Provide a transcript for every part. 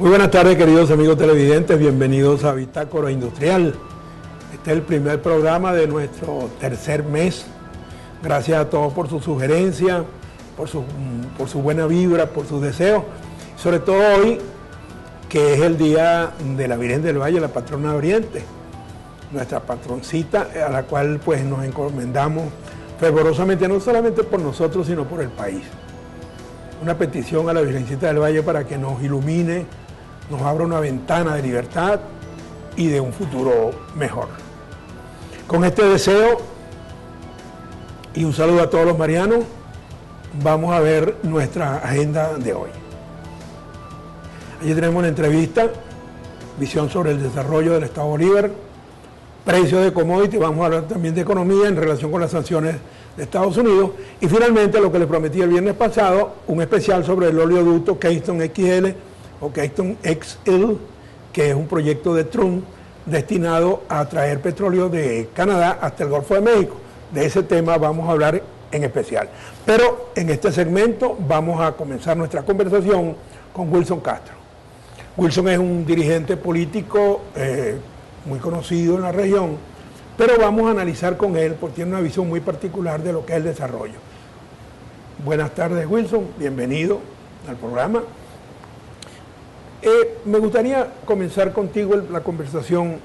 Muy buenas tardes, queridos amigos televidentes, bienvenidos a Bitácora Industrial. Este es el primer programa de nuestro tercer mes. Gracias a todos por su sugerencia, por su buena vibra, por sus deseos. Sobre todo hoy, que es el día de la Virgen del Valle, la patrona de Oriente, nuestra patroncita, a la cual pues nos encomendamos fervorosamente, no solamente por nosotros, sino por el país. Una petición a la Virgencita del Valle para que nos ilumine, nos abra una ventana de libertad y de un futuro mejor. Con este deseo y un saludo a todos los marianos, vamos a ver nuestra agenda de hoy. Allí tenemos una entrevista, visión sobre el desarrollo del Estado Bolívar, precios de commodity, vamos a hablar también de economía en relación con las sanciones de Estados Unidos y finalmente lo que les prometí el viernes pasado, un especial sobre el oleoducto Keystone XL o Keystone XL, que es un proyecto de Trump destinado a traer petróleo de Canadá hasta el Golfo de México. De ese tema vamos a hablar en especial. Pero en este segmento vamos a comenzar nuestra conversación con Wilson Castro. Wilson es un dirigente político muy conocido en la región, pero vamos a analizar con él porque tiene una visión muy particular de lo que es el desarrollo. Buenas tardes, Wilson, bienvenido al programa. Me gustaría comenzar contigo la conversación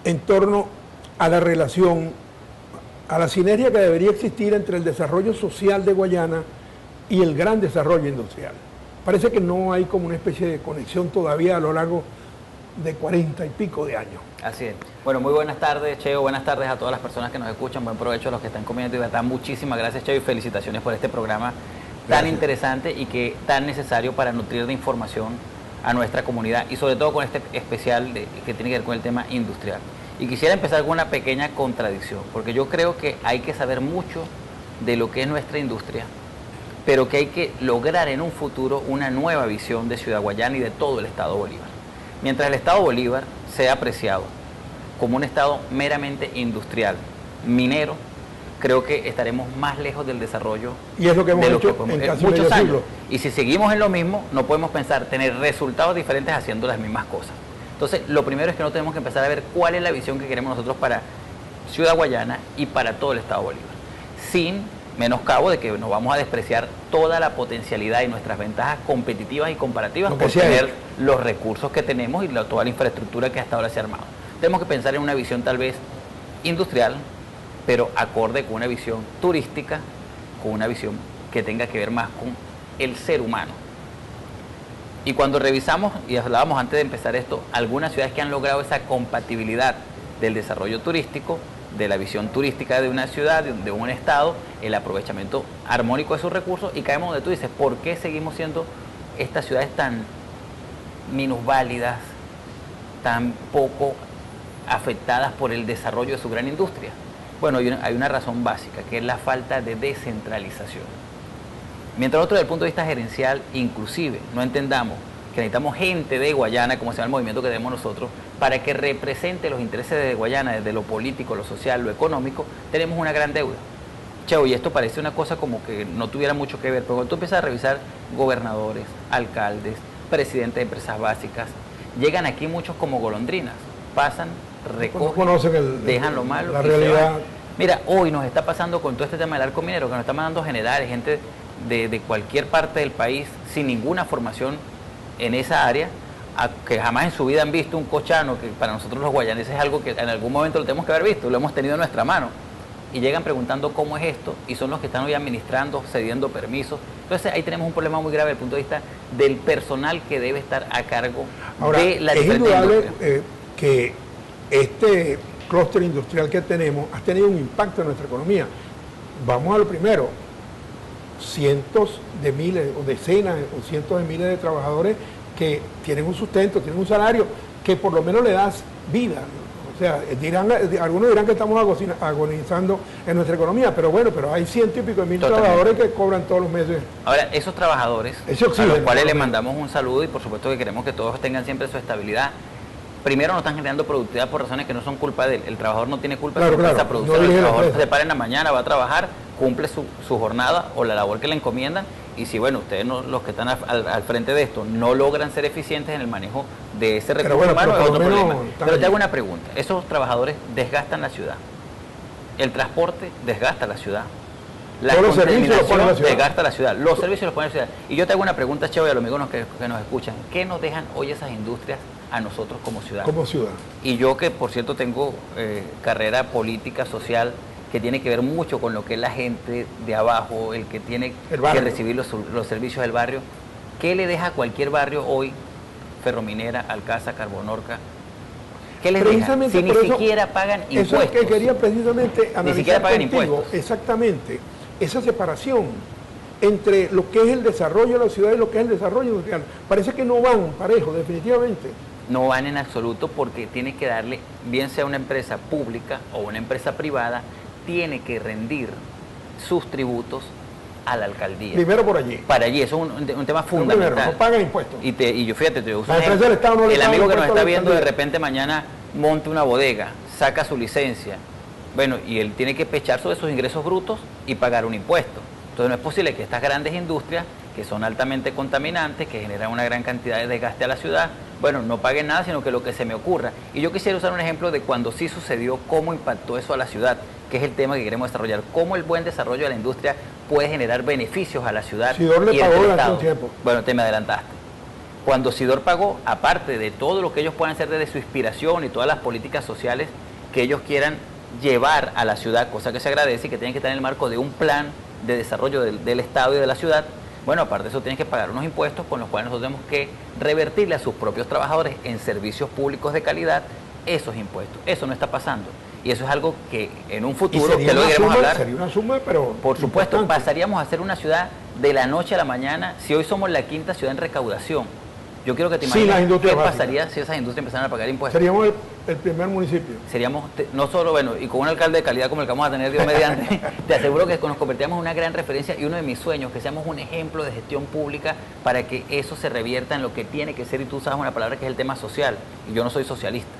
en torno a la relación, a la sinergia que debería existir entre el desarrollo social de Guayana y el gran desarrollo industrial. Parece que no hay como una especie de conexión todavía a lo largo de 40 y pico de años. Así es. Bueno, muy buenas tardes, Cheo. Buenas tardes a todas las personas que nos escuchan. Buen provecho a los que están comiendo. Y de verdad, muchísimas gracias, Cheo, y felicitaciones por este programa tan interesante y que tan necesario para nutrir de información a nuestra comunidad y sobre todo con este especial que tiene que ver con el tema industrial. Y quisiera empezar con una pequeña contradicción, porque yo creo que hay que saber mucho de lo que es nuestra industria, pero que hay que lograr en un futuro una nueva visión de Ciudad Guayana y de todo el Estado Bolívar. Mientras el Estado Bolívar sea apreciado como un Estado meramente industrial, minero, creo que estaremos más lejos del desarrollo. Y es lo que hemos hecho en casi medio siglo. Y si seguimos en lo mismo, no podemos pensar tener resultados diferentes haciendo las mismas cosas. Entonces, lo primero es que no tenemos que empezar a ver cuál es la visión que queremos nosotros para Ciudad Guayana y para todo el Estado Bolívar. Sin menoscabo de que nos vamos a despreciar toda la potencialidad y nuestras ventajas competitivas y comparativas por tener los recursos que tenemos y toda la infraestructura que hasta ahora se ha armado. Tenemos que pensar en una visión tal vez industrial, pero acorde con una visión turística, con una visión que tenga que ver más con el ser humano. Y cuando revisamos, y hablábamos antes de empezar esto, algunas ciudades que han logrado esa compatibilidad del desarrollo turístico, de la visión turística de una ciudad, de un estado, el aprovechamiento armónico de sus recursos, y caemos donde tú dices, ¿por qué seguimos siendo estas ciudades tan minusválidas, tan poco afectadas por el desarrollo de su gran industria? Bueno, hay una razón básica, que es la falta de descentralización. Mientras nosotros, desde el punto de vista gerencial, inclusive, no entendamos que necesitamos gente de Guayana, como se llama el movimiento que tenemos nosotros, para que represente los intereses de Guayana desde lo político, lo social, lo económico, tenemos una gran deuda. Cheo, y esto parece una cosa como que no tuviera mucho que ver, pero cuando tú empiezas a revisar gobernadores, alcaldes, presidentes de empresas básicas, llegan aquí muchos como golondrinas, pasan, recogen, dejan lo malo, la realidad. Mira, hoy nos está pasando con todo este tema del arco minero, que nos está mandando generales, gente de cualquier parte del país sin ninguna formación en esa área, que jamás en su vida han visto un cochano, que para nosotros los guayaneses es algo que en algún momento lo tenemos que haber visto, lo hemos tenido en nuestra mano, y llegan preguntando cómo es esto, y son los que están hoy administrando, cediendo permisos. Entonces ahí tenemos un problema muy grave desde el punto de vista del personal que debe estar a cargo de la diferente industria. Es indudable que este clúster industrial que tenemos ha tenido un impacto en nuestra economía. Vamos a lo primero, cientos de miles o decenas o cientos de miles de trabajadores que tienen un sustento, tienen un salario que por lo menos le das vida. O sea, algunos dirán que estamos agonizando en nuestra economía, pero bueno, pero hay ciento y pico de mil trabajadores que cobran todos los meses. Ahora, esos trabajadores, a los cuales les mandamos un saludo y por supuesto que queremos que todos tengan siempre su estabilidad. Primero, no están generando productividad por razones que no son culpa de él. El trabajador no tiene culpa de esa producción. El trabajador se para en la mañana, va a trabajar, cumple su jornada o la labor que le encomiendan, y si, bueno, ustedes los que están al frente de esto no logran ser eficientes en el manejo de ese recurso humano, es otro problema. Pero te hago una pregunta, esos trabajadores desgastan la ciudad, el transporte desgasta la ciudad, la contaminación desgasta la ciudad, los servicios los pone la ciudad. Y yo te hago una pregunta, Cheo, y a los amigos que nos escuchan, ¿qué nos dejan hoy esas industrias a nosotros como ciudad? Como ciudad. Y yo, que por cierto tengo carrera política, social, que tiene que ver mucho con lo que es la gente de abajo, el que tiene que recibir los servicios del barrio. ¿Qué le deja a cualquier barrio hoy, Ferrominera, Alcázar, Carbonorca? ¿Qué les deja? Si ni siquiera pagan impuestos. Eso es que quería precisamente analizar. Ni siquiera pagan contigo, impuestos. Exactamente. Esa separación entre lo que es el desarrollo de la ciudad y lo que es el desarrollo industrial. Parece que no van parejo, definitivamente. No van en absoluto, porque tiene que darle, bien sea una empresa pública o una empresa privada, tiene que rendir sus tributos a la alcaldía. Primero por allí. Para allí, eso es un tema fundamental. Primero, no pagan impuestos. Y yo, fíjate, te uso el amigo que nos está viendo de repente mañana monta una bodega, saca su licencia, bueno, y él tiene que pechar sobre sus ingresos brutos y pagar un impuesto. Entonces no es posible que estas grandes industrias, que son altamente contaminantes, que generan una gran cantidad de desgaste a la ciudad, bueno, no paguen nada, sino que lo que se me ocurra. Y yo quisiera usar un ejemplo de cuando sí sucedió, cómo impactó eso a la ciudad, que es el tema que queremos desarrollar, cómo el buen desarrollo de la industria puede generar beneficios a la ciudad. Sidor le pagó durante un tiempo. Bueno, te me adelantaste. Cuando Sidor pagó, aparte de todo lo que ellos puedan hacer desde su inspiración y todas las políticas sociales que ellos quieran llevar a la ciudad, cosa que se agradece y que tienen que estar en el marco de un plan de desarrollo del Estado y de la ciudad, bueno, aparte de eso tienes que pagar unos impuestos con los cuales nosotros tenemos que revertirle a sus propios trabajadores en servicios públicos de calidad esos impuestos. Eso no está pasando. Y eso es algo que en un futuro, que lo queremos hablar, sería una suma, pero por supuesto, importante. Pasaríamos a ser una ciudad de la noche a la mañana. Si hoy somos la quinta ciudad en recaudación, yo quiero que te imagines qué pasaría si esas industrias empezaran a pagar impuestos. Seríamos el primer municipio. Seríamos, no solo, bueno, y con un alcalde de calidad como el que vamos a tener Dios mediante, te aseguro que nos convertiríamos en una gran referencia, y uno de mis sueños, que seamos un ejemplo de gestión pública para que eso se revierta en lo que tiene que ser, y tú usas una palabra que es el tema social, y yo no soy socialista,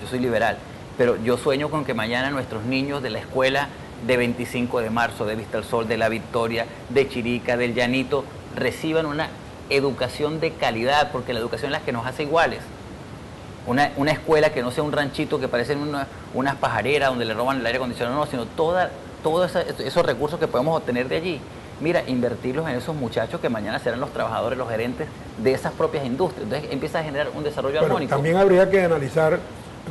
yo soy liberal, pero yo sueño con que mañana nuestros niños de la escuela de 25 de marzo, de Vista al Sol, de La Victoria, de Chirica, del Llanito, reciban una educación de calidad, porque la educación es la que nos hace iguales. Una escuela que no sea un ranchito que parecen unas pajareras donde le roban el aire acondicionado, no, sino todos esos recursos que podemos obtener de allí. Mira, invertirlos en esos muchachos que mañana serán los trabajadores, los gerentes de esas propias industrias. Entonces empieza a generar un desarrollo armónico. También habría que analizar,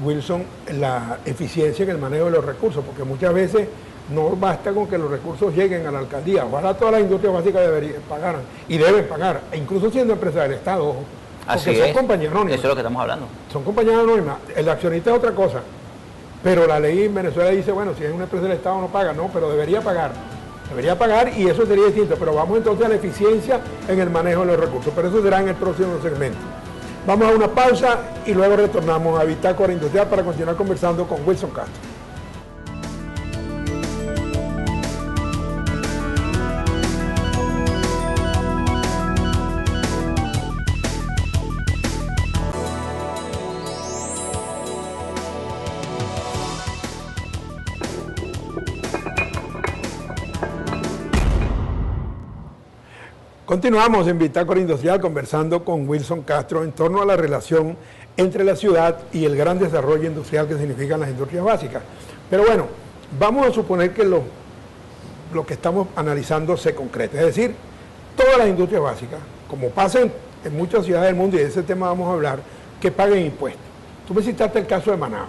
Wilson, la eficiencia en el manejo de los recursos, porque muchas veces no basta con que los recursos lleguen a la alcaldía. Ojalá todas las industrias básicas pagaran, y deben pagar, incluso siendo empresas del Estado, ojo, porque son compañías anónimas. Eso es lo que estamos hablando. Son compañías anónimas. El accionista es otra cosa, pero la ley en Venezuela dice, bueno, si es una empresa del Estado no paga, no, pero debería pagar, y eso sería distinto. Pero vamos entonces a la eficiencia en el manejo de los recursos, pero eso será en el próximo segmento. Vamos a una pausa y luego retornamos a Bitácora Industrial para continuar conversando con Wilson Castro. Continuamos en Bitácora Industrial conversando con Wilson Castro en torno a la relación entre la ciudad y el gran desarrollo industrial que significan las industrias básicas. Pero bueno, vamos a suponer que lo que estamos analizando se concreta. Es decir, todas las industrias básicas, como pasa en muchas ciudades del mundo, y de ese tema vamos a hablar, que paguen impuestos. Tú me citaste el caso de Manaos.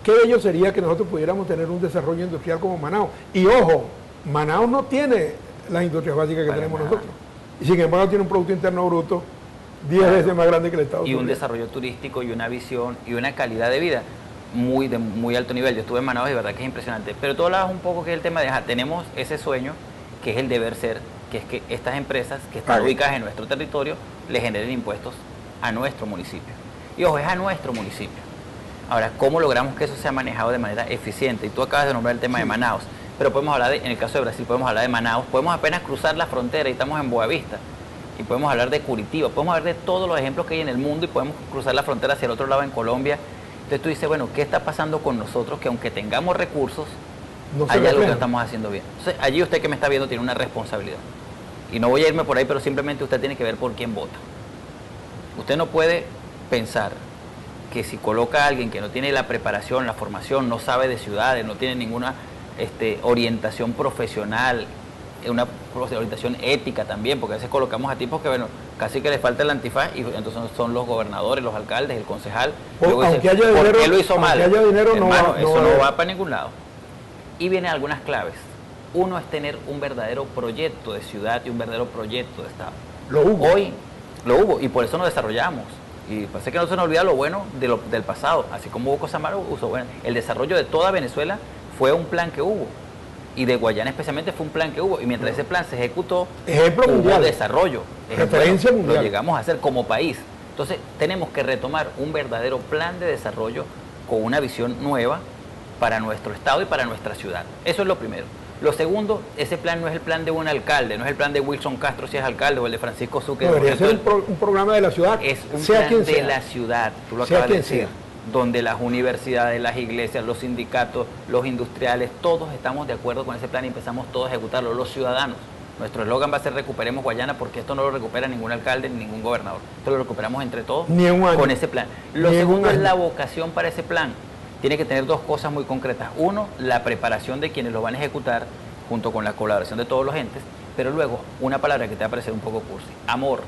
¿Qué bello sería que nosotros pudiéramos tener un desarrollo industrial como Manaos? Y ojo, Manaos no tiene las industrias básicas que tenemos nosotros. Y sin embargo tiene un Producto Interno Bruto 10 veces más grande que el Estado Unidos. Y un desarrollo turístico y una visión y una calidad de vida de muy alto nivel. Yo estuve en Manaos y de verdad que es impresionante. Pero tú hablabas un poco que es el tema de, tenemos ese sueño que es el deber ser, que es que estas empresas que están ubicadas en nuestro territorio le generen impuestos a nuestro municipio. Y ojo, es a nuestro municipio. Ahora, ¿cómo logramos que eso sea manejado de manera eficiente? Y tú acabas de nombrar el tema de Manaos. Pero podemos hablar en el caso de Brasil, podemos hablar de Manaos, podemos apenas cruzar la frontera y estamos en Boavista, y podemos hablar de Curitiba, podemos hablar de todos los ejemplos que hay en el mundo, y podemos cruzar la frontera hacia el otro lado en Colombia. Entonces tú dices, bueno, ¿qué está pasando con nosotros? Que aunque tengamos recursos, no se hay algo que no refleja. estamos haciendo bien. Entonces, allí usted que me está viendo tiene una responsabilidad. Y no voy a irme por ahí, pero simplemente usted tiene que ver por quién vota. Usted no puede pensar que si coloca a alguien que no tiene la preparación, la formación, no sabe de ciudades, no tiene ninguna orientación profesional, una orientación ética también, porque a veces colocamos a tipos que, bueno, casi que les falta el antifaz y entonces son los gobernadores, los alcaldes, el concejal. Luego Aunque dice, haya ¿por dinero, qué lo hizo mal? haya dinero, Hermano, no eso va, no va para ningún lado. Y vienen algunas claves. Uno es tener un verdadero proyecto de ciudad y un verdadero proyecto de Estado. Lo hubo. Hoy lo hubo y por eso nos desarrollamos. Y parece que no se nos olvida lo bueno del pasado. Así como hubo cosas malas, el desarrollo de toda Venezuela fue un plan que hubo. Y de Guayana especialmente fue un plan que hubo. Y mientras ese plan se ejecutó, hubo desarrollo. Referencia mundial. Lo llegamos a hacer como país. Entonces tenemos que retomar un verdadero plan de desarrollo con una visión nueva para nuestro estado y para nuestra ciudad. Eso es lo primero. Lo segundo, ese plan no es el plan de un alcalde, no es el plan de Wilson Castro si es alcalde o el de Francisco Sucre. No, debería ser un programa de la ciudad, es un sea plan quien de sea. la ciudad, tú lo Sea acabas de quien decir, sea. donde las universidades, las iglesias, los sindicatos, los industriales, todos estamos de acuerdo con ese plan y empezamos todos a ejecutarlo, los ciudadanos. Nuestro eslogan va a ser Recuperemos Guayana, porque esto no lo recupera ningún alcalde ni ningún gobernador. Esto lo recuperamos entre todos Ni en un año. con ese plan. Lo Ni en segundo un es año. la vocación para ese plan. Tiene que tener dos cosas muy concretas. Uno, la preparación de quienes lo van a ejecutar, junto con la colaboración de todos los entes, pero luego, una palabra que te va a parecer un poco cursi, amor.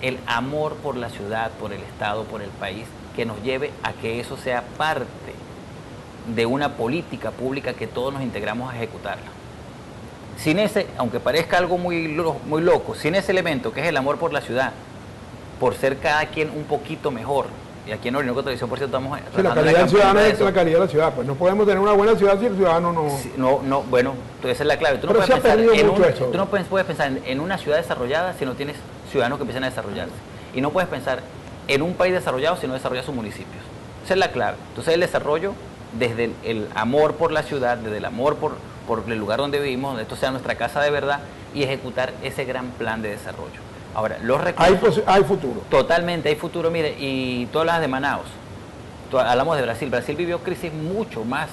El amor por la ciudad, por el Estado, por el país, que nos lleve a que eso sea parte de una política pública que todos nos integramos a ejecutarla. Sin ese, aunque parezca algo muy loco, sin ese elemento que es el amor por la ciudad, por ser cada quien un poquito mejor, y aquí en Orinoco Televisión, por cierto, estamos Sí, la calidad ciudadana es la calidad de la ciudad. Pues no podemos tener una buena ciudad si el ciudadano no... Sí, bueno, esa es la clave. Tú no Pero puedes se ha pensar, perdido mucho eso. tú no puedes pensar en una ciudad desarrollada si no tienes ciudadanos que empiecen a desarrollarse. Y no puedes pensar en un país desarrollado si no desarrolla sus municipios. Esa es la clave. Entonces el desarrollo desde el amor por la ciudad, desde el amor por el lugar donde vivimos, donde esto sea nuestra casa de verdad, y ejecutar ese gran plan de desarrollo. Ahora, los recursos... Hay futuro. Totalmente, hay futuro. Mire, y todas las de Manaos. Hablamos de Brasil. Brasil vivió crisis mucho más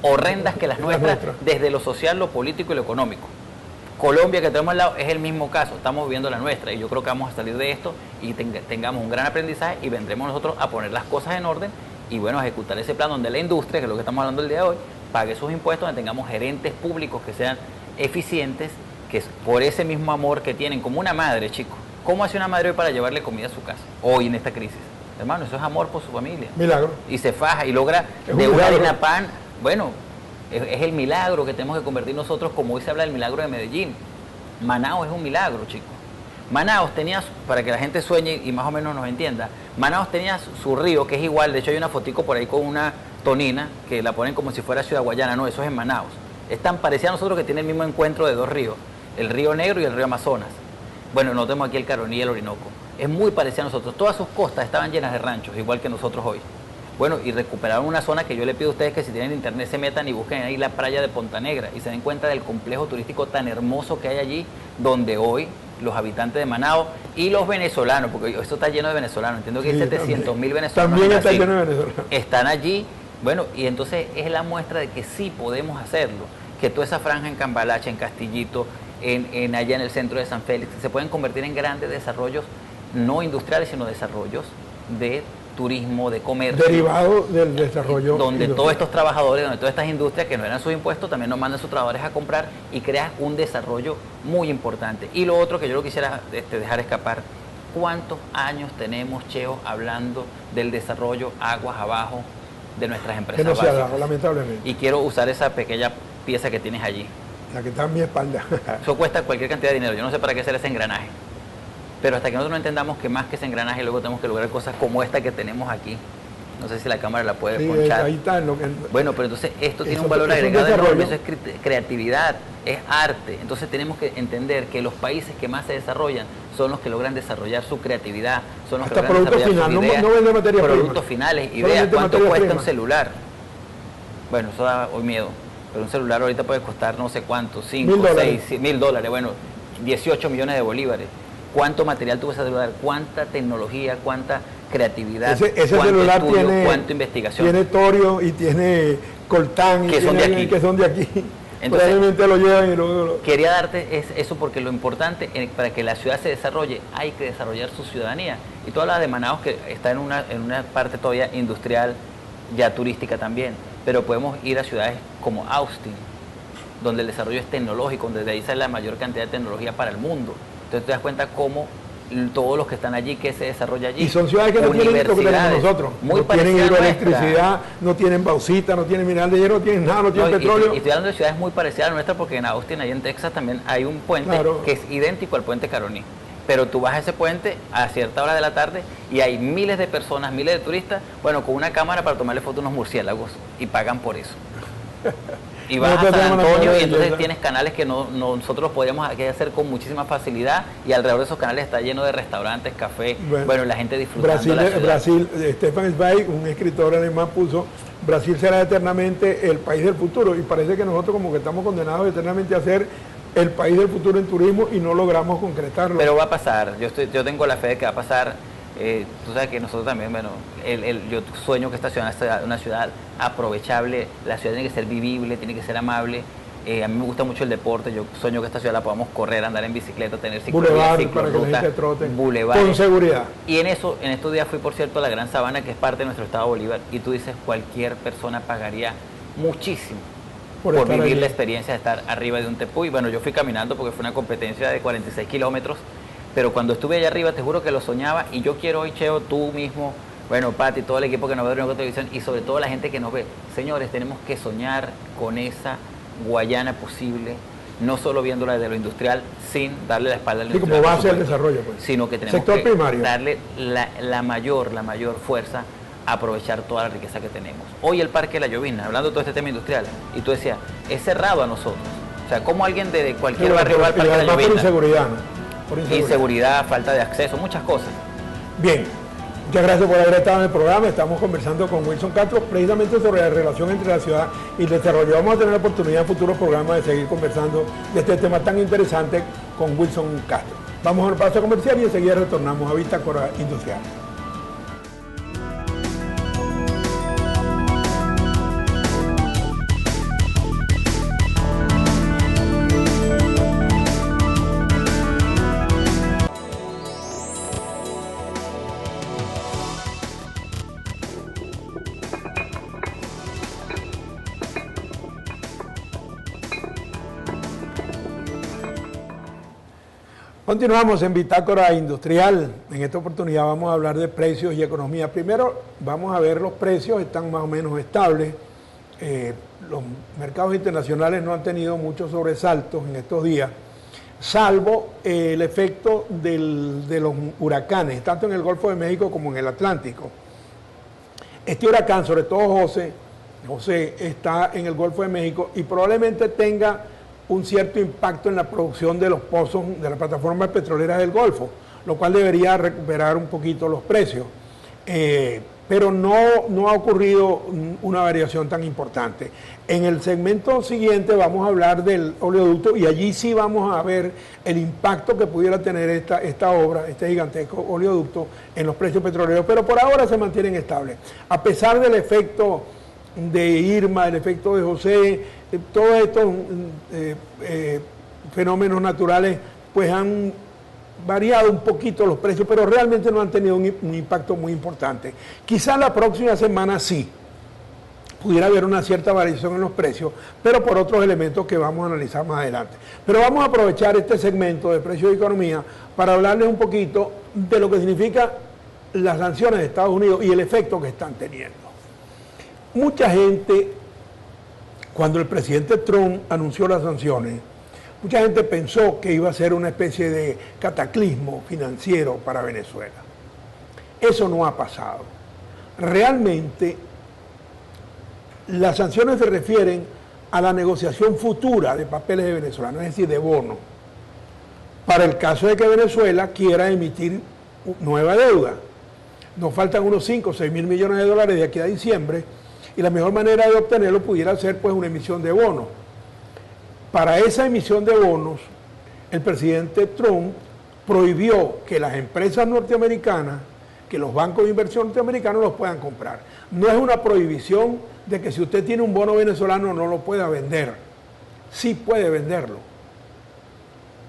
horrendas que las nuestras, desde lo social, lo político y lo económico. Colombia, que tenemos al lado, es el mismo caso. Estamos viviendo la nuestra y yo creo que vamos a salir de esto y tengamos un gran aprendizaje y vendremos nosotros a poner las cosas en orden y, bueno, a ejecutar ese plan donde la industria, que es lo que estamos hablando el día de hoy, pague sus impuestos, donde tengamos gerentes públicos que sean eficientes, que por ese mismo amor que tienen, como una madre, chicos. ¿Cómo hace una madre hoy para llevarle comida a su casa, hoy en esta crisis? Hermano, eso es amor por su familia. Milagro. Y se faja y logra de una harina pan. Bueno, es el milagro que tenemos que convertir nosotros, como hoy se habla del milagro de Medellín. Manaos es un milagro, chicos. Manaos tenía, para que la gente sueñe y más o menos nos entienda, Manaos tenía su río, que es igual, de hecho hay una fotico por ahí con una tonina, que la ponen como si fuera Ciudad Guayana, no, eso es en Manaos. Es tan parecida a nosotros que tiene el mismo encuentro de dos ríos, el río Negro y el río Amazonas. Bueno, no tenemos aquí el Caroní y el Orinoco. Es muy parecida a nosotros. Todas sus costas estaban llenas de ranchos, igual que nosotros hoy. Bueno, y recuperaron una zona que yo le pido a ustedes que si tienen internet se metan y busquen ahí la playa de Ponta Negra y se den cuenta del complejo turístico tan hermoso que hay allí, donde hoy los habitantes de Manaos y los venezolanos, porque esto está lleno de venezolanos, entiendo que hay 700.000 venezolanos. También está lleno de venezolanos. Están allí, bueno, y entonces es la muestra de que sí podemos hacerlo, que toda esa franja en Cambalache, en Castillito, allá en el centro de San Félix, se pueden convertir en grandes desarrollos, no industriales, sino desarrollos de turismo, de comercio. Derivado del desarrollo. Donde todos estos trabajadores, donde todas estas industrias que no eran sus impuestos, también nos mandan sus trabajadores a comprar y creas un desarrollo muy importante. Y lo otro que yo lo quisiera dejar escapar, ¿cuántos años tenemos, Cheo, hablando del desarrollo aguas abajo de nuestras empresas que no se ha básicas? dado, lamentablemente. Y quiero usar esa pequeña pieza que tienes allí. La que está en mi espalda. Eso cuesta cualquier cantidad de dinero. Yo no sé para qué hacer ese engranaje. Pero hasta que nosotros no entendamos que más que ese engranaje, luego tenemos que lograr cosas como esta que tenemos aquí. No sé si la cámara la puede Sí, ponchar. ahí está. Bueno, pero entonces esto tiene un Eso valor es un agregado desarrollo. enorme. Eso es creatividad, es arte. Entonces tenemos que entender que los países que más se desarrollan son los que logran desarrollar su creatividad, son los que Hasta logran producto desarrollar final, sus ideas, no vende materia prima. productos finales, ideas, Solamente cuánto materia cuesta prima. un celular. Bueno, eso da hoy miedo. Pero un celular ahorita puede costar no sé cuánto, 5, $1,000. 6, $1,000, bueno, 18 millones de bolívares. ¿Cuánto material tuvo ese celular? ¿Cuánta tecnología? ¿Cuánta creatividad? Ese ¿Cuánto celular estudio? tiene, ¿Cuánta investigación? tiene torio y tiene Coltán, que son de aquí. Que son de aquí. Entonces, probablemente lo llevan y luego... Quería darte eso porque lo importante para que la ciudad se desarrolle hay que desarrollar su ciudadanía. Y tú hablas de Manaos, que está en una parte todavía industrial, ya turística también, pero podemos ir a ciudades como Austin, donde el desarrollo es tecnológico, donde de ahí sale la mayor cantidad de tecnología para el mundo. Entonces te das cuenta cómo todos los que están allí, que se desarrolla allí. Y son ciudades que no tienen lo que tenemos nosotros. Muy no tienen hidroelectricidad, no tienen bauxita, no tienen mineral de hierro, no tienen nada, no tienen petróleo. Y estoy hablando de ciudades muy parecidas a la nuestra, porque en Austin, ahí en Texas, también hay un puente que es idéntico al puente Caroní. Pero tú vas a ese puente a cierta hora de la tarde y hay miles de personas, miles de turistas, bueno, con una cámara para tomarle fotos a unos murciélagos y pagan por eso. Y vas a San Antonio y entonces tienes canales que nosotros podríamos hacer con muchísima facilidad, y alrededor de esos canales está lleno de restaurantes, café, bueno, la gente disfrutando la ciudad. Brasil, Stefan Zweig, un escritor alemán, puso: Brasil será eternamente el país del futuro, y parece que nosotros como que estamos condenados eternamente a ser el país del futuro en turismo y no logramos concretarlo. Pero va a pasar, yo tengo la fe de que va a pasar. Tú sabes que nosotros también, bueno, yo sueño que esta ciudad sea una ciudad aprovechable, la ciudad tiene que ser vivible, tiene que ser amable. A mí me gusta mucho el deporte, yo sueño que esta ciudad la podamos correr, andar en bicicleta, tener ciclovías, ciclorrutas, bulevares, con seguridad. Y en estos días fui, por cierto, a la Gran Sabana, que es parte de nuestro estado Bolívar, y tú dices, cualquier persona pagaría muchísimo por vivir la experiencia de estar arriba de un tepuy. Bueno, yo fui caminando porque fue una competencia de 46 kilómetros, pero cuando estuve allá arriba te juro que lo soñaba, y yo quiero hoy, Cheo, tú mismo, bueno, Pati, todo el equipo que nos ve de Nueva Televisión, y sobre todo la gente que nos ve, señores, tenemos que soñar con esa Guayana posible, no solo viéndola desde lo industrial, sin darle la espalda al industrial, como base del desarrollo, pues, sino que tenemos que darle la mayor fuerza a aprovechar toda la riqueza que tenemos. Hoy el Parque La Llovizna, hablando de todo este tema industrial, y tú decías, es cerrado a nosotros. O sea, como alguien de cualquier barrio va al Parque La Llovizna. Por inseguridad, ¿no? Inseguridad, falta de acceso, muchas cosas. Bien, muchas gracias por haber estado en el programa. Estamos conversando con Wilson Castro precisamente sobre la relación entre la ciudad y el desarrollo. Vamos a tener la oportunidad en futuros programas de seguir conversando de este tema tan interesante con Wilson Castro. Vamos a un paso comercial y enseguida retornamos a Bitácora Industrial. Continuamos en Bitácora Industrial. En esta oportunidad vamos a hablar de precios y economía. Primero vamos a ver los precios, están más o menos estables. Los mercados internacionales no han tenido muchos sobresaltos en estos días, salvo el efecto de los huracanes, tanto en el Golfo de México como en el Atlántico. Este huracán, sobre todo José está en el Golfo de México y probablemente tenga un cierto impacto en la producción de los pozos de las plataformas petroleras del Golfo, lo cual debería recuperar un poquito los precios. Pero no ha ocurrido una variación tan importante. En el segmento siguiente vamos a hablar del oleoducto y allí sí vamos a ver el impacto que pudiera tener esta obra, este gigantesco oleoducto en los precios petroleros, pero por ahora se mantienen estables. A pesar del efecto de Irma, el efecto de José, todos estos fenómenos naturales pues han variado un poquito los precios, pero realmente no han tenido un impacto muy importante. Quizás la próxima semana sí pudiera haber una cierta variación en los precios, pero por otros elementos que vamos a analizar más adelante. Pero vamos a aprovechar este segmento de precios y economía para hablarles un poquito de lo que significa las sanciones de Estados Unidos y el efecto que están teniendo. Mucha gente, cuando el presidente Trump anunció las sanciones, mucha gente pensó que iba a ser una especie de cataclismo financiero para Venezuela. Eso no ha pasado. Realmente, las sanciones se refieren a la negociación futura de papeles de venezolanos, es decir, de bonos, para el caso de que Venezuela quiera emitir nueva deuda. Nos faltan unos 5 o 6 mil millones de dólares de aquí a diciembre, y la mejor manera de obtenerlo pudiera ser pues una emisión de bonos. Para esa emisión de bonos, el presidente Trump prohibió que las empresas norteamericanas que los bancos de inversión norteamericanos los puedan comprar. No es una prohibición de que si usted tiene un bono venezolano no lo pueda vender. Sí puede venderlo,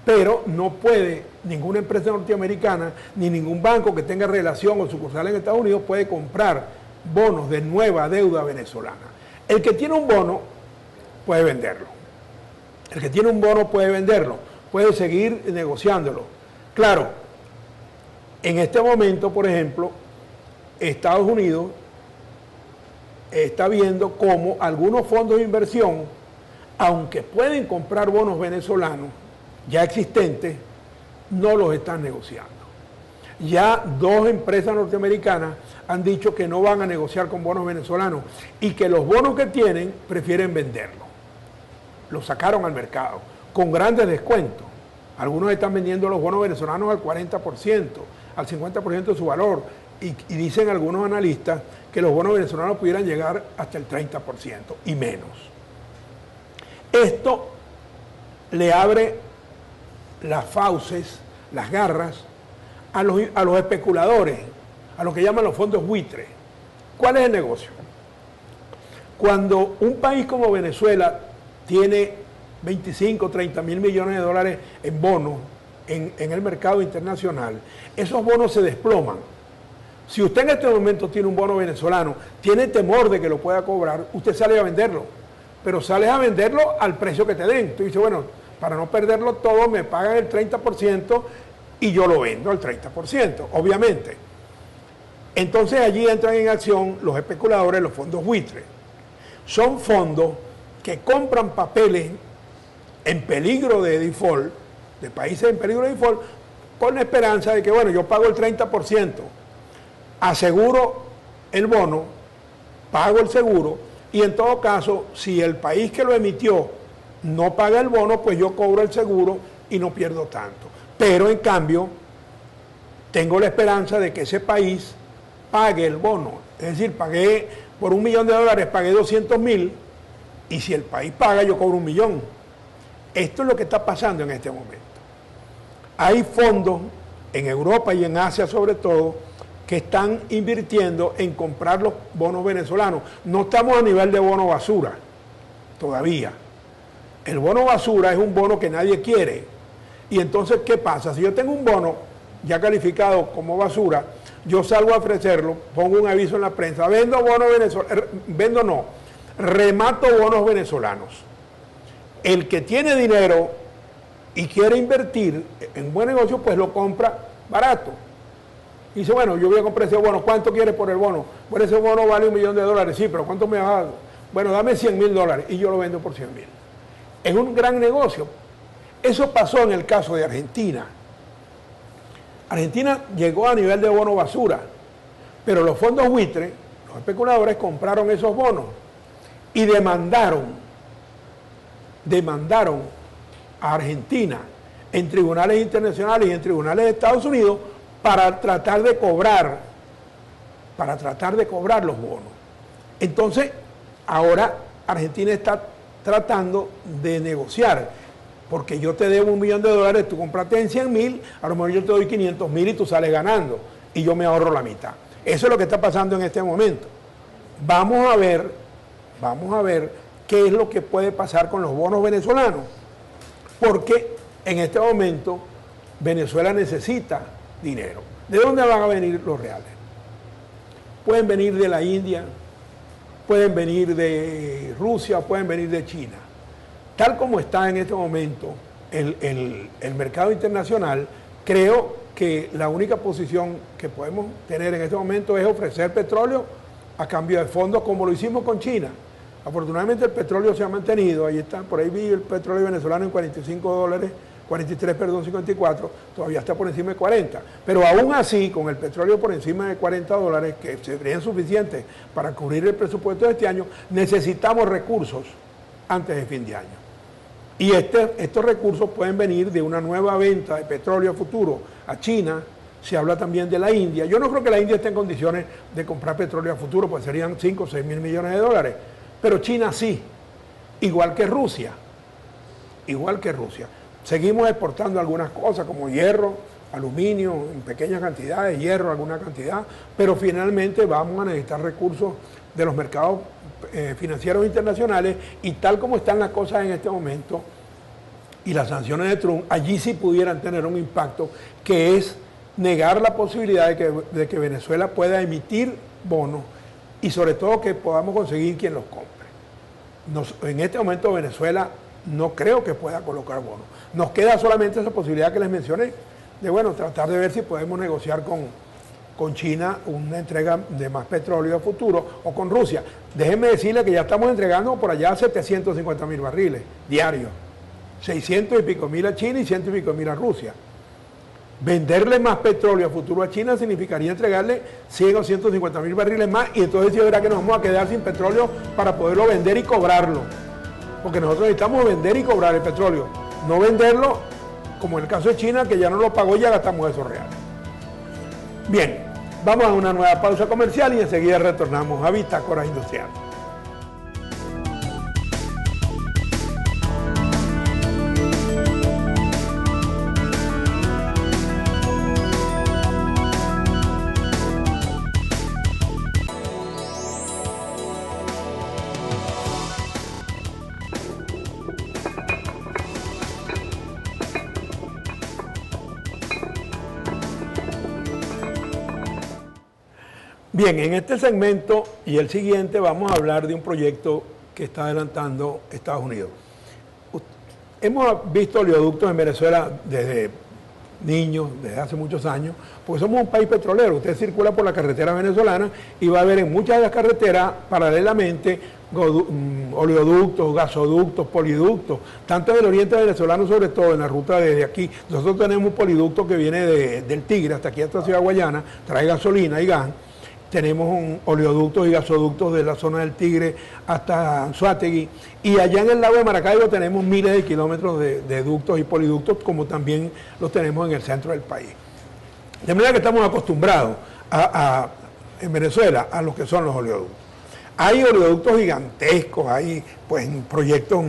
pero no puede ninguna empresa norteamericana ni ningún banco que tenga relación o sucursal en Estados Unidos puede comprar bonos de nueva deuda venezolana. El que tiene un bono puede venderlo. El que tiene un bono puede venderlo, puede seguir negociándolo. Claro, en este momento, por ejemplo, Estados Unidos está viendo cómo algunos fondos de inversión, aunque pueden comprar bonos venezolanos ya existentes, no los están negociando. Ya dos empresas norteamericanas han dicho que no van a negociar con bonos venezolanos y que los bonos que tienen prefieren venderlos. Los sacaron al mercado con grandes descuentos. Algunos están vendiendo los bonos venezolanos al 40%, al 50% de su valor. Y dicen algunos analistas que los bonos venezolanos pudieran llegar hasta el 30% y menos. Esto le abre las fauces, las garras, a los especuladores, a lo que llaman los fondos buitres. ¿Cuál es el negocio? Cuando un país como Venezuela tiene 25, 30 mil millones de dólares en bonos en el mercado internacional, esos bonos se desploman. Si usted en este momento tiene un bono venezolano, tiene temor de que lo pueda cobrar, usted sale a venderlo, pero sales a venderlo al precio que te den. Tú dices, bueno, para no perderlo todo, me pagan el 30% y yo lo vendo al 30%, obviamente. Entonces allí entran en acción los especuladores, los fondos buitres. Son fondos que compran papeles en peligro de default, de países en peligro de default, con la esperanza de que, bueno, yo pago el 30%, aseguro el bono, pago el seguro, y en todo caso, si el país que lo emitió no paga el bono, pues yo cobro el seguro y no pierdo tanto. Pero en cambio, tengo la esperanza de que ese país pague el bono. Es decir, pagué por $1 millón, pagué 200.000, y si el país paga, yo cobro $1 millón. Esto es lo que está pasando en este momento. Hay fondos en Europa y en Asia sobre todo que están invirtiendo en comprar los bonos venezolanos. No estamos a nivel de bono basura todavía. El bono basura es un bono que nadie quiere. Y entonces, ¿qué pasa? Si yo tengo un bono ya calificado como basura, yo salgo a ofrecerlo, pongo un aviso en la prensa, vendo bonos venezolanos, remato bonos venezolanos. El que tiene dinero y quiere invertir en un buen negocio, pues lo compra barato. Y dice, bueno, yo voy a comprar ese bono, ¿cuánto quieres por el bono? Bueno, ese bono vale $1 millón, sí, pero ¿cuánto me vas a dar? Bueno, dame $100.000 y yo lo vendo por 100.000. Es un gran negocio. Eso pasó en el caso de Argentina. Argentina llegó a nivel de bono basura, pero los fondos buitres, los especuladores, compraron esos bonos y demandaron a Argentina en tribunales internacionales y en tribunales de Estados Unidos para tratar de cobrar los bonos. Entonces, ahora Argentina está tratando de negociar, porque yo te debo $1 millón, tú compraste en 100.000, a lo mejor yo te doy 500.000 y tú sales ganando, y yo me ahorro la mitad. Eso es lo que está pasando en este momento. Vamos a ver qué es lo que puede pasar con los bonos venezolanos, porque en este momento Venezuela necesita dinero. ¿De dónde van a venir los reales? Pueden venir de la India, pueden venir de Rusia, pueden venir de China. Tal como está en este momento el mercado internacional, creo que la única posición que podemos tener en este momento es ofrecer petróleo a cambio de fondos, como lo hicimos con China. Afortunadamente el petróleo se ha mantenido, ahí está, por ahí vi el petróleo venezolano en $45, 54, todavía está por encima de 40. Pero aún así, con el petróleo por encima de $40, que serían suficientes para cubrir el presupuesto de este año, necesitamos recursos antes de fin de año. Y estos recursos pueden venir de una nueva venta de petróleo a futuro a China. Se habla también de la India. Yo no creo que la India esté en condiciones de comprar petróleo a futuro, pues serían 5 o 6 mil millones de dólares. Pero China sí, igual que Rusia. Seguimos exportando algunas cosas como hierro, aluminio en pequeñas cantidades, hierro alguna cantidad, pero finalmente vamos a necesitar recursos de los mercados financieros internacionales, y tal como están las cosas en este momento y las sanciones de Trump, allí sí pudieran tener un impacto, que es negar la posibilidad de que Venezuela pueda emitir bonos y sobre todo que podamos conseguir quien los compre. En este momento Venezuela no creo que pueda colocar bonos. Nos queda solamente esa posibilidad que les mencioné, de bueno, tratar de ver si podemos negociar con China una entrega de más petróleo a futuro, o con Rusia. Déjenme decirle que ya estamos entregando por allá 750.000 barriles diarios, 600 y pico mil a China y 100 y pico mil a Rusia. Venderle más petróleo a futuro a China significaría entregarle 100 o 150.000 barriles más, y entonces sí verá que nos vamos a quedar sin petróleo para poderlo vender y cobrarlo. Porque nosotros necesitamos vender y cobrar el petróleo, no venderlo como en el caso de China, que ya no lo pagó y ya gastamos esos reales. Bien, vamos a una nueva pausa comercial y enseguida retornamos a Bitácora Industrial. Bien, en este segmento y el siguiente vamos a hablar de un proyecto que está adelantando Estados Unidos. Hemos visto oleoductos en Venezuela desde niños, desde hace muchos años, porque somos un país petrolero. Usted circula por la carretera venezolana y va a ver en muchas de las carreteras paralelamente oleoductos, gasoductos, poliductos, tanto en el oriente venezolano, sobre todo en la ruta desde aquí. Nosotros tenemos un poliducto que viene del Tigre hasta aquí, hasta Ciudad Guayana, trae gasolina y gas. Tenemos oleoductos y gasoductos de la zona del Tigre hasta Anzoátegui, y allá en el lago de Maracaibo tenemos miles de kilómetros de ductos y poliductos, como también los tenemos en el centro del país. De manera que estamos acostumbrados en Venezuela a lo que son los oleoductos. Hay oleoductos gigantescos, hay pues proyectos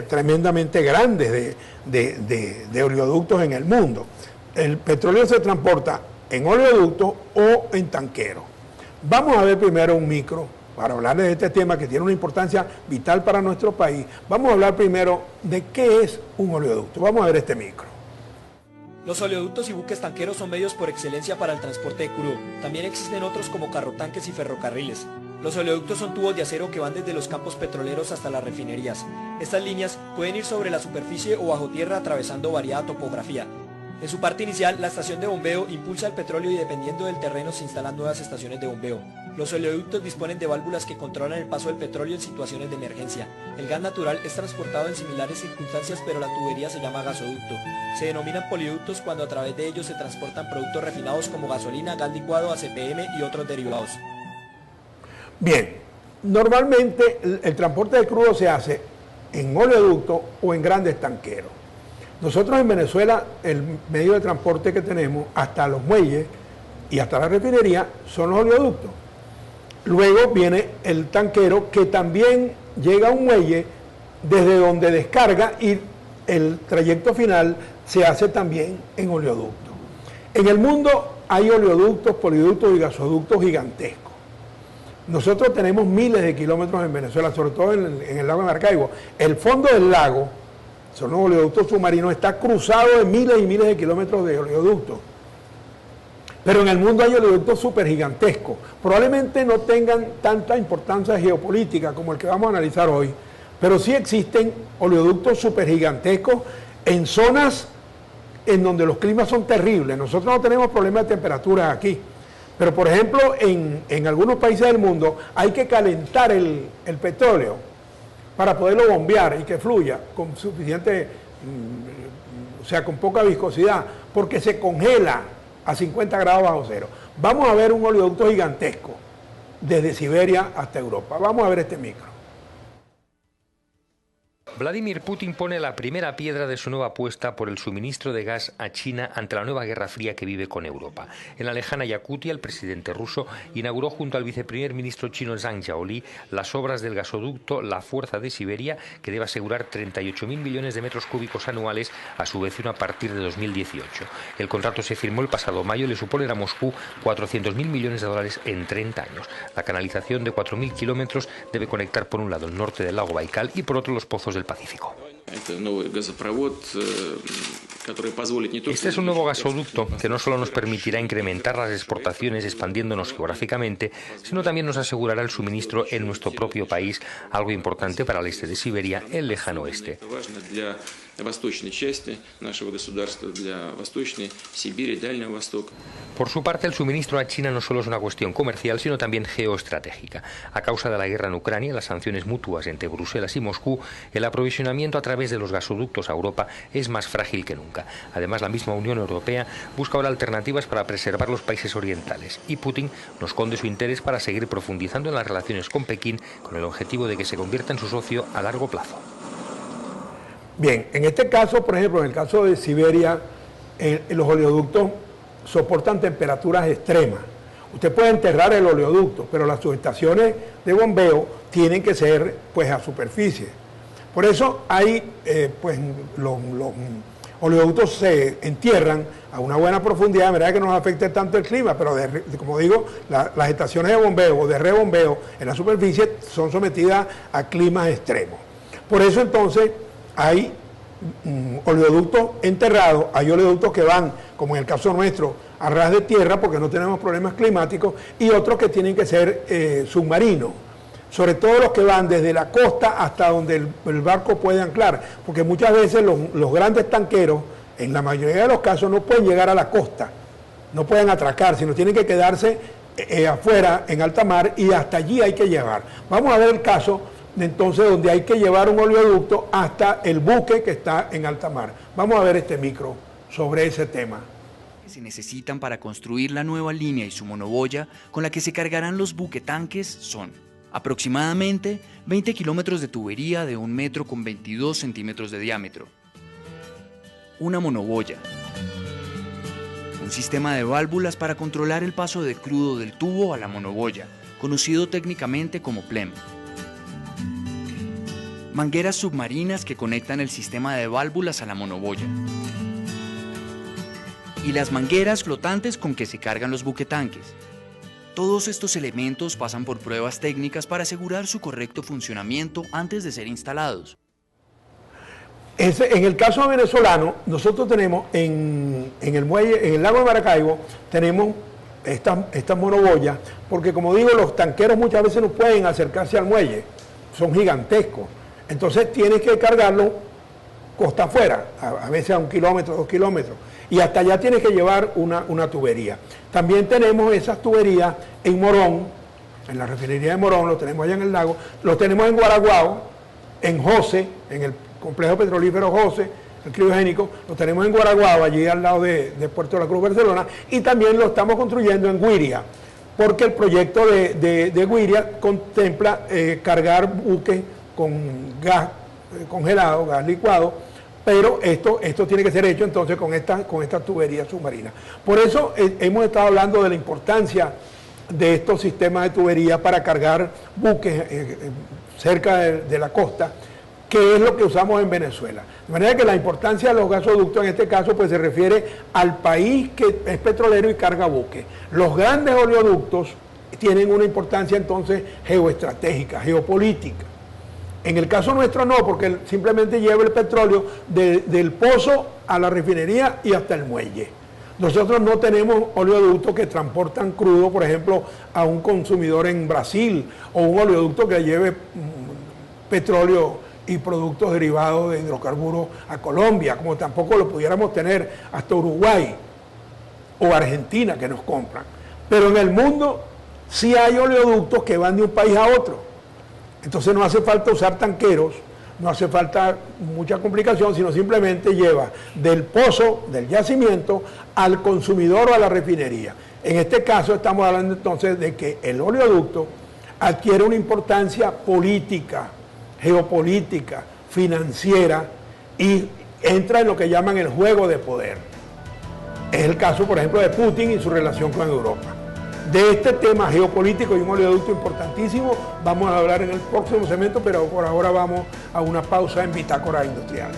tremendamente grandes de oleoductos en el mundo. El petróleo se transporta en oleoductos o en tanqueros. Vamos a ver primero un micro, para hablarles de este tema que tiene una importancia vital para nuestro país. Vamos a hablar primero de qué es un oleoducto. Vamos a ver este micro. Los oleoductos y buques tanqueros son medios por excelencia para el transporte de crudo. También existen otros como carrotanques y ferrocarriles. Los oleoductos son tubos de acero que van desde los campos petroleros hasta las refinerías. Estas líneas pueden ir sobre la superficie o bajo tierra atravesando variada topografía. En su parte inicial, la estación de bombeo impulsa el petróleo y dependiendo del terreno se instalan nuevas estaciones de bombeo. Los oleoductos disponen de válvulas que controlan el paso del petróleo en situaciones de emergencia. El gas natural es transportado en similares circunstancias, pero la tubería se llama gasoducto. Se denominan poliductos cuando a través de ellos se transportan productos refinados como gasolina, gas licuado, ACPM y otros derivados. Bien, normalmente el transporte de crudo se hace en oleoducto o en grandes tanqueros. Nosotros en Venezuela, el medio de transporte que tenemos hasta los muelles y hasta la refinería son los oleoductos. Luego viene el tanquero, que también llega a un muelle desde donde descarga, y el trayecto final se hace también en oleoducto. En el mundo hay oleoductos, poliductos y gasoductos gigantescos. Nosotros tenemos miles de kilómetros en Venezuela, sobre todo en el lago de Maracaibo. El fondo del lago, son los oleoductos submarinos, está cruzado de miles y miles de kilómetros de oleoductos. Pero en el mundo hay oleoductos súper gigantescos. Probablemente no tengan tanta importancia geopolítica como el que vamos a analizar hoy, pero sí existen oleoductos súper gigantescos en zonas en donde los climas son terribles. Nosotros no tenemos problemas de temperaturas aquí, pero por ejemplo en algunos países del mundo hay que calentar el petróleo para poderlo bombear y que fluya con suficiente, o sea, con poca viscosidad, porque se congela a 50 grados bajo cero. Vamos a ver un oleoducto gigantesco desde Siberia hasta Europa. Vamos a ver este micro. Vladimir Putin pone la primera piedra de su nueva apuesta por el suministro de gas a China ante la nueva guerra fría que vive con Europa. En la lejana Yakutia, el presidente ruso inauguró junto al viceprimer ministro chino Zhang Yaoli las obras del gasoducto La Fuerza de Siberia, que debe asegurar 38.000 millones de metros cúbicos anuales a su vecino a partir de 2018. El contrato se firmó el pasado mayo y le supone a Moscú 400.000 millones de dólares en 30 años. La canalización de 4.000 kilómetros debe conectar por un lado el norte del lago Baikal y por otro los pozos del Pacífico. Este es un nuevo gasoducto que no solo nos permitirá incrementar las exportaciones expandiéndonos geográficamente, sino también nos asegurará el suministro en nuestro propio país, algo importante para el este de Siberia, el lejano oeste. Por su parte, el suministro a China no solo es una cuestión comercial, sino también geoestratégica. A causa de la guerra en Ucrania, las sanciones mutuas entre Bruselas y Moscú, el aprovisionamiento a través de los gasoductos a Europa es más frágil que nunca. Además, la misma Unión Europea busca ahora alternativas para preservar los países orientales, y Putin no esconde su interés para seguir profundizando en las relaciones con Pekín con el objetivo de que se convierta en su socio a largo plazo. Bien, en este caso, por ejemplo, en el caso de Siberia, los oleoductos soportan temperaturas extremas. Usted puede enterrar el oleoducto, pero las subestaciones de bombeo tienen que ser pues a superficie. Por eso hay, los oleoductos se entierran a una buena profundidad, de manera que no nos afecte tanto el clima, pero como digo, las estaciones de bombeo o de rebombeo en la superficie son sometidas a climas extremos. Por eso entonces hay oleoductos enterrados, hay oleoductos que van, como en el caso nuestro, a ras de tierra porque no tenemos problemas climáticos, y otros que tienen que ser submarinos, sobre todo los que van desde la costa hasta donde el barco puede anclar, porque muchas veces los grandes tanqueros, en la mayoría de los casos, no pueden llegar a la costa, no pueden atracar, sino tienen que quedarse afuera en alta mar, y hasta allí hay que llevar. Vamos a ver el caso entonces donde hay que llevar un oleoducto hasta el buque que está en alta mar. Vamos a ver este micro sobre ese tema. Se necesitan para construir la nueva línea y su monoboya con la que se cargarán los buquetanques son aproximadamente 20 kilómetros de tubería de 1 metro con 22 centímetros de diámetro, una monoboya, un sistema de válvulas para controlar el paso de crudo del tubo a la monoboya, conocido técnicamente como PLEM, mangueras submarinas que conectan el sistema de válvulas a la monoboya y las mangueras flotantes con que se cargan los buquetanques. Todos estos elementos pasan por pruebas técnicas para asegurar su correcto funcionamiento antes de ser instalados. En el caso venezolano, nosotros tenemos en el muelle, en el lago de Maracaibo, tenemos estas monoboyas, porque como digo, los tanqueros muchas veces no pueden acercarse al muelle, son gigantescos. Entonces tienes que cargarlo costa afuera, a veces a 1 kilómetro, 2 kilómetros, y hasta allá tienes que llevar una tubería. También tenemos esas tuberías en Morón, en la refinería de Morón, lo tenemos allá en el lago, lo tenemos en Guaraguao, en José, en el complejo petrolífero José, el criogénico, lo tenemos en Guaraguao, allí al lado de Puerto de la Cruz, Barcelona, y también lo estamos construyendo en Güiria, porque el proyecto de Güiria contempla cargar buques con gas congelado, gas licuado, pero esto tiene que ser hecho entonces con esta tubería submarina. Por eso hemos estado hablando de la importancia de estos sistemas de tubería para cargar buques cerca de la costa, que es lo que usamos en Venezuela. De manera que la importancia de los gasoductos en este caso pues se refiere al país que es petrolero y carga buques. Los grandes oleoductos tienen una importancia entonces geoestratégica, geopolítica. En el caso nuestro no, porque simplemente lleva el petróleo del pozo a la refinería y hasta el muelle. Nosotros no tenemos oleoductos que transportan crudo, por ejemplo, a un consumidor en Brasil, o un oleoducto que lleve petróleo y productos derivados de hidrocarburos a Colombia, como tampoco lo pudiéramos tener hasta Uruguay o Argentina, que nos compran. Pero en el mundo sí hay oleoductos que van de un país a otro. Entonces no hace falta usar tanqueros, no hace falta mucha complicación, sino simplemente lleva del pozo, del yacimiento, al consumidor o a la refinería. En este caso estamos hablando entonces de que el oleoducto adquiere una importancia política, geopolítica, financiera y entra en lo que llaman el juego de poder. Es el caso, por ejemplo, de Putin y su relación con Europa. De este tema geopolítico y un oleoducto importantísimo vamos a hablar en el próximo segmento, pero por ahora vamos a una pausa en Bitácora Industrial.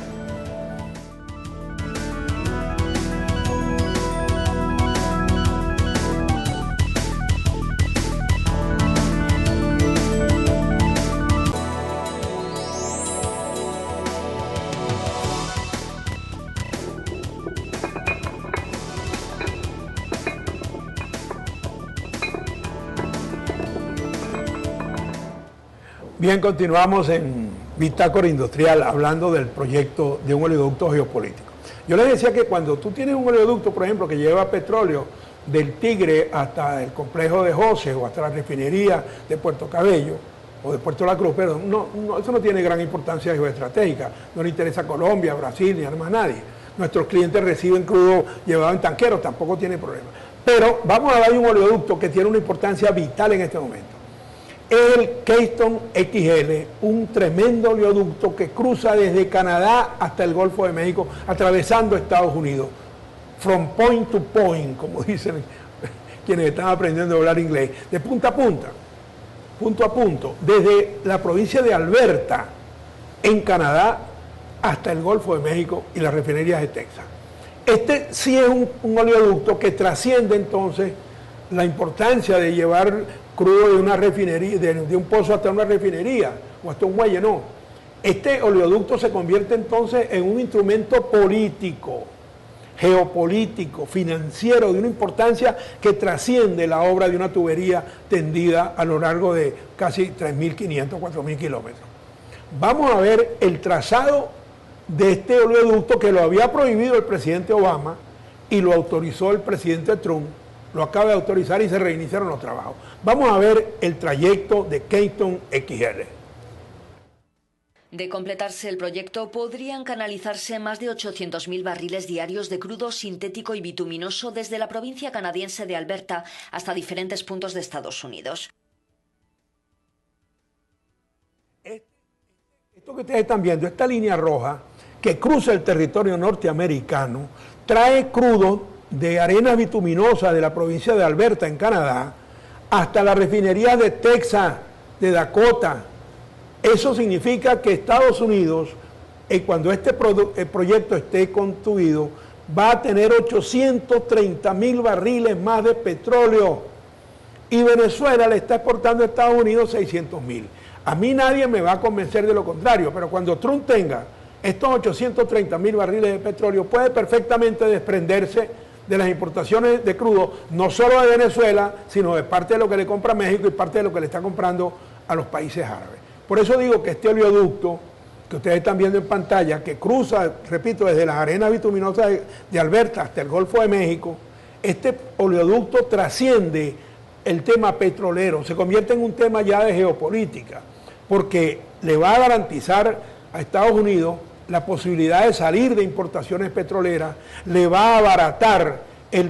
Bien, continuamos en Bitácora Industrial hablando del proyecto de un oleoducto geopolítico. Yo les decía que cuando tú tienes un oleoducto, por ejemplo, que lleva petróleo del Tigre hasta el complejo de José o hasta la refinería de Puerto Cabello o de Puerto La Cruz, pero eso no tiene gran importancia geoestratégica. No le interesa a Colombia, Brasil, ni además nadie. Nuestros clientes reciben crudo llevado en tanqueros, tampoco tiene problema. Pero vamos a hablar de un oleoducto que tiene una importancia vital en este momento. El Keystone XL, un tremendo oleoducto que cruza desde Canadá hasta el Golfo de México, atravesando Estados Unidos, from point to point, como dicen quienes están aprendiendo a hablar inglés, de punta a punta, punto a punto, desde la provincia de Alberta, en Canadá, hasta el Golfo de México y las refinerías de Texas. Este sí es un oleoducto que trasciende entonces la importancia de llevar crudo de una refinería, de un pozo hasta una refinería o hasta un muelle, no. Este oleoducto se convierte entonces en un instrumento político, geopolítico, financiero, de una importancia que trasciende la obra de una tubería tendida a lo largo de casi 3.500, 4.000 kilómetros. Vamos a ver el trazado de este oleoducto que lo había prohibido el presidente Obama y lo autorizó el presidente Trump. Lo acaba de autorizar y se reiniciaron los trabajos. Vamos a ver el trayecto de Keystone XL. De completarse el proyecto, podrían canalizarse más de 800.000 barriles diarios de crudo sintético y bituminoso desde la provincia canadiense de Alberta hasta diferentes puntos de Estados Unidos. Esto que ustedes están viendo, esta línea roja que cruza el territorio norteamericano, trae crudo de arenas bituminosas de la provincia de Alberta, en Canadá, hasta la refinería de Texas, de Dakota. Eso significa que Estados Unidos, cuando este proyecto esté construido, va a tener 830.000 barriles más de petróleo. Y Venezuela le está exportando a Estados Unidos 600.000. A mí nadie me va a convencer de lo contrario, pero cuando Trump tenga estos 830.000 barriles de petróleo, puede perfectamente desprenderse de las importaciones de crudo, no solo de Venezuela, sino de parte de lo que le compra México y parte de lo que le está comprando a los países árabes. Por eso digo que este oleoducto, que ustedes están viendo en pantalla, que cruza, repito, desde las arenas bituminosas de Alberta hasta el Golfo de México, este oleoducto trasciende el tema petrolero, se convierte en un tema ya de geopolítica, porque le va a garantizar a Estados Unidos la posibilidad de salir de importaciones petroleras, le va a abaratar el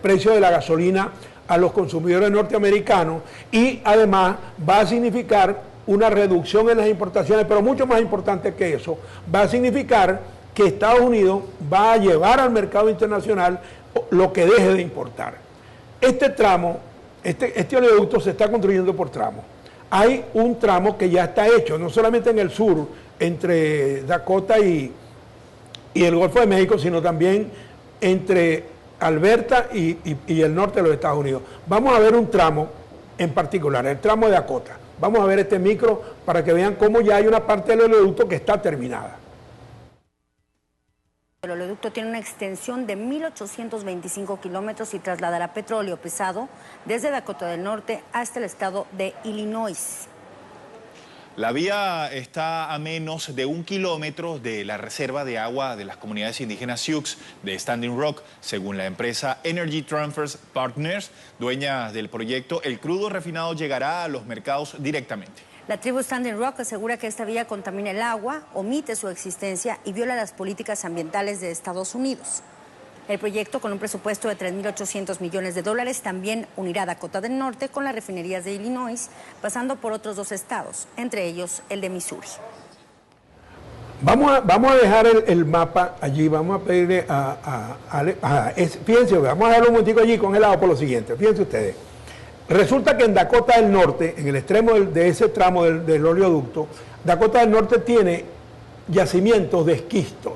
precio de la gasolina a los consumidores norteamericanos y además va a significar una reducción en las importaciones, pero mucho más importante que eso, va a significar que Estados Unidos va a llevar al mercado internacional lo que deje de importar. Este tramo, este oleoducto se está construyendo por tramos. Hay un tramo que ya está hecho, no solamente en el sur, entre Dakota y el Golfo de México, sino también entre Alberta y el norte de los Estados Unidos. Vamos a ver un tramo en particular, el tramo de Dakota. Vamos a ver este micro para que vean cómo ya hay una parte del oleoducto que está terminada. El oleoducto tiene una extensión de 1.825 kilómetros y trasladará petróleo pesado desde Dakota del Norte hasta el estado de Illinois. La vía está a menos de 1 kilómetro de la reserva de agua de las comunidades indígenas Sioux de Standing Rock. Según la empresa Energy Transfer Partners, dueña del proyecto, el crudo refinado llegará a los mercados directamente. La tribu Standing Rock asegura que esta vía contamina el agua, omite su existencia y viola las políticas ambientales de Estados Unidos. El proyecto, con un presupuesto de 3.800 millones de dólares, también unirá Dakota del Norte con las refinerías de Illinois, pasando por otros 2 estados, entre ellos el de Missouri. Vamos a dejar el mapa allí, vamos a pedirle fíjense, vamos a dejarlo un momentico allí congelado por lo siguiente, fíjense ustedes. Resulta que en Dakota del Norte, en el extremo de ese tramo del oleoducto, Dakota del Norte tiene yacimientos de esquistos,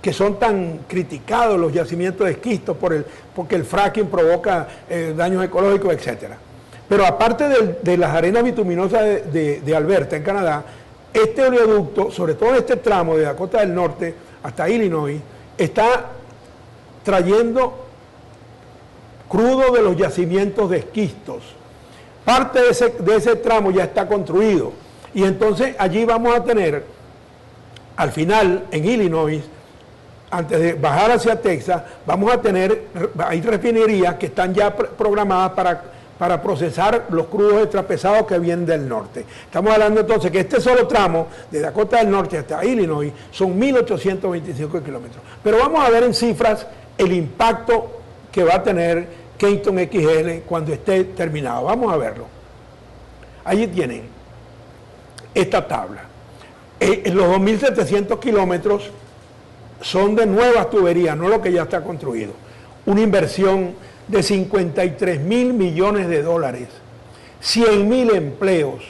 que son tan criticados los yacimientos de esquistos porque el fracking provoca daños ecológicos, etc. Pero aparte de las arenas bituminosas de Alberta, en Canadá, este oleoducto, sobre todo en este tramo de Dakota del Norte hasta Illinois, está trayendo crudo de los yacimientos de esquistos. Parte de ese tramo ya está construido. Y entonces allí vamos a tener, al final, en Illinois, antes de bajar hacia Texas, vamos a tener, hay refinerías que están ya programadas para procesar los crudos extrapesados que vienen del norte. Estamos hablando entonces que este solo tramo de Dakota del Norte hasta Illinois son 1.825 kilómetros. Pero vamos a ver en cifras el impacto que va a tener Keystone XL cuando esté terminado. Vamos a verlo. Allí tienen esta tabla. Los 2.700 kilómetros son de nuevas tuberías, no lo que ya está construido. Una inversión de 53.000 millones de dólares, 100.000 empleos,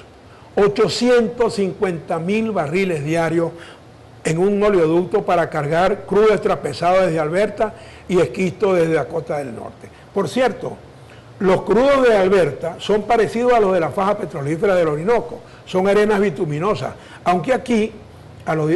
850.000 barriles diarios en un oleoducto para cargar crudo extrapesado desde Alberta y esquisto desde Dakota del Norte. Por cierto, los crudos de Alberta son parecidos a los de la faja petrolífera del Orinoco, son arenas bituminosas, aunque aquí a los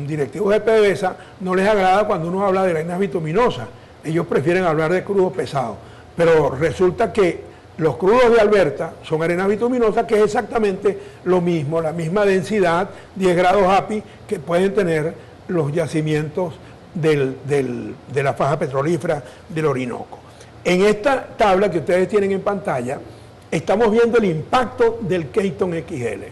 directivos de PDVSA no les agrada cuando uno habla de arenas bituminosas, ellos prefieren hablar de crudo pesado, pero resulta que los crudos de Alberta son arenas bituminosas, que es exactamente lo mismo, la misma densidad, 10 grados API, que pueden tener los yacimientos de la faja petrolífera del Orinoco. En esta tabla que ustedes tienen en pantalla, estamos viendo el impacto del Keystone XL,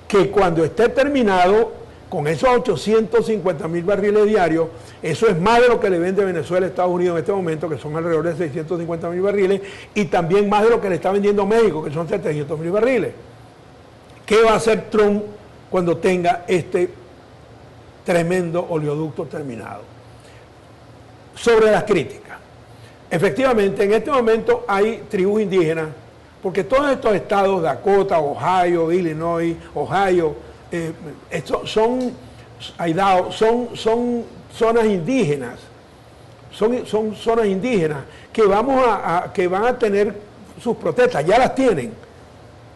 que cuando esté terminado, con esos 850.000 barriles diarios, eso es más de lo que le vende Venezuela a Estados Unidos en este momento, que son alrededor de 650.000 barriles, y también más de lo que le está vendiendo México, que son 700.000 barriles. ¿Qué va a hacer Trump cuando tenga este tremendo oleoducto terminado? Sobre las críticas. Efectivamente, en este momento hay tribus indígenas, porque todos estos estados, Dakota, Ohio, Illinois, estos son zonas indígenas, son zonas indígenas que van a tener sus protestas, ya las tienen.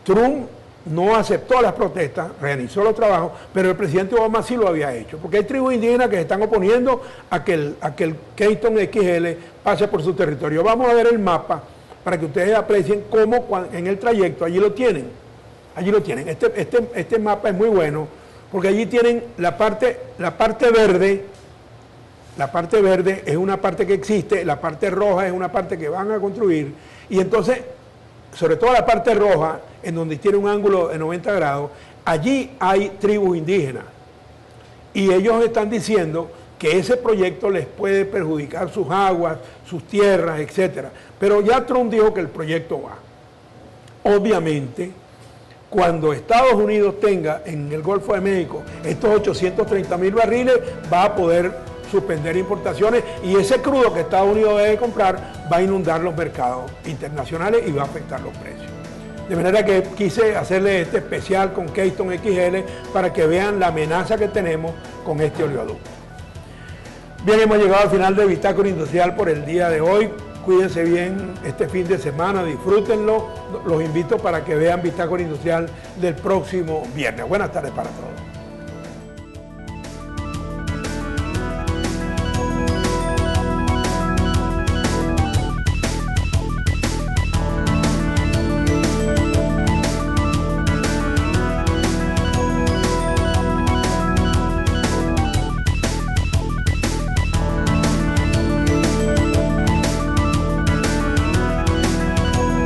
Trump no aceptó las protestas, realizó los trabajos, pero el presidente Obama sí lo había hecho, porque hay tribus indígenas que se están oponiendo a que el Keystone XL pase por su territorio. Vamos a ver el mapa para que ustedes aprecien cómo en el trayecto, allí lo tienen. Este mapa es muy bueno, porque allí tienen la parte verde. La parte verde es una parte que existe, la parte roja es una parte que van a construir, y entonces, sobre todo la parte roja, en donde tiene un ángulo de 90 grados, allí hay tribus indígenas, y ellos están diciendo que ese proyecto les puede perjudicar sus aguas, sus tierras, etc. Pero ya Trump dijo que el proyecto va. Obviamente, cuando Estados Unidos tenga en el Golfo de México estos 830.000 barriles, va a poder suspender importaciones, y ese crudo que Estados Unidos debe comprar va a inundar los mercados internacionales y va a afectar los precios. De manera que quise hacerle este especial con Keystone XL para que vean la amenaza que tenemos con este oleoducto. Bien, hemos llegado al final de Bitácora Industrial por el día de hoy. Cuídense bien este fin de semana, disfrútenlo. Los invito para que vean Bitácora Industrial del próximo viernes. Buenas tardes para todos.